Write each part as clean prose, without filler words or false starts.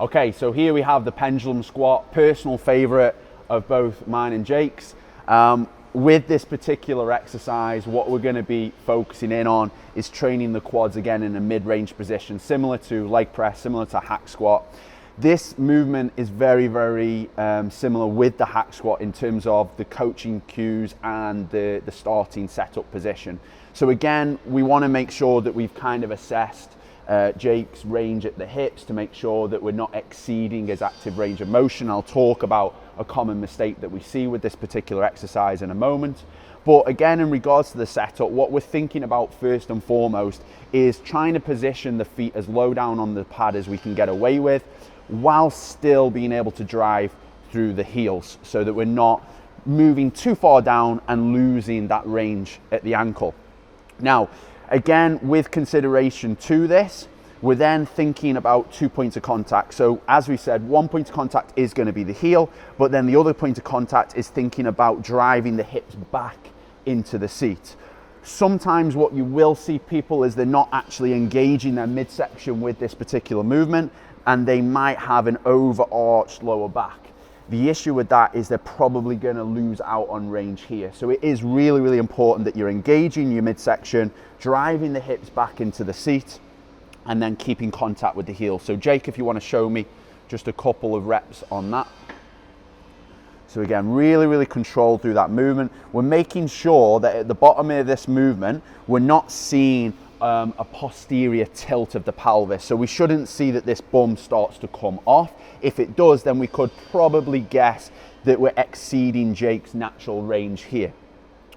Okay, so here we have the pendulum squat, personal favorite of both mine and Jake's. With this particular exercise, what we're going to be focusing in on is training the quads again in a mid-range position, similar to leg press, similar to hack squat. This movement is very similar with the hack squat in terms of the coaching cues and the starting setup position. So again, we want to make sure that we've kind of assessed Jake's range at the hips to make sure that we're not exceeding his active range of motion. I'll talk about a common mistake that we see with this particular exercise in a moment. But again, in regards to the setup, what we're thinking about first and foremost is trying to position the feet as low down on the pad as we can get away with, while still being able to drive through the heels so that we're not moving too far down and losing that range at the ankle. Now, again, with consideration to this, we're then thinking about 2 points of contact. So as we said, 1 point of contact is going to be the heel, but then the other point of contact is thinking about driving the hips back into the seat. Sometimes what you will see people is they're not actually engaging their midsection with this particular movement, and they might have an overarched lower back. The issue with that is they're probably going to lose out on range here. So it is really important that you're engaging your midsection, driving the hips back into the seat, and then keeping contact with the heel. So Jake, if you want to show me just a couple of reps on that. So again, really controlled through that movement. We're making sure that at the bottom of this movement, we're not seeing a posterior tilt of the pelvis. So we shouldn't see that this bum starts to come off. If it does, then we could probably guess that we're exceeding Jake's natural range here.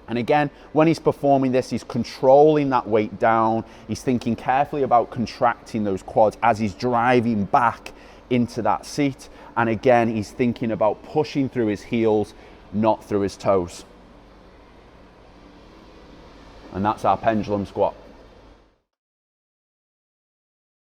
And again, when he's performing this, he's controlling that weight down. He's thinking carefully about contracting those quads as he's driving back into that seat. And again, he's thinking about pushing through his heels, not through his toes. And that's our pendulum squat.